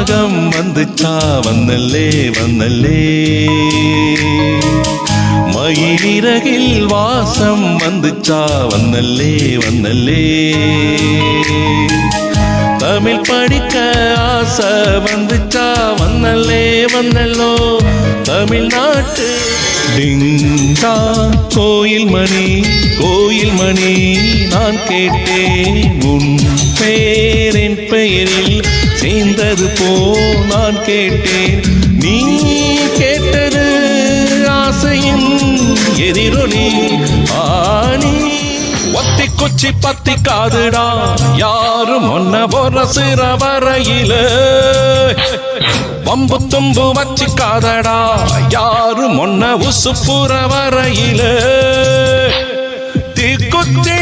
ராகம் வந்துச்சா வந்தல்லே வந்தல்லே மயிலிறகில் வாசம் வந்துச்சா வந்தல்லே வந்தல்லே தமிழ் படிக்க ஆசை வந்துச்சா வந்தல்லே வந்தல்லோ தமிழ்நாட்டு டிங்கா கோயில் மணி நான் கேட்டேன் உன் பேரின் பெயரில் சேர்ந்தது போ நான் கேட்டேன் நீ கேட்டது ஆசையின் எதிரொலி ஆணி ஒத்தி குச்சி பத்தி காதுடா யாரும் ஒன்ன பொறசுற வரையில வம்பு தும்பு வச்சிக்காதடா யாரும் ஒன்ன உசுப்புற வரையில தீக்குச்சி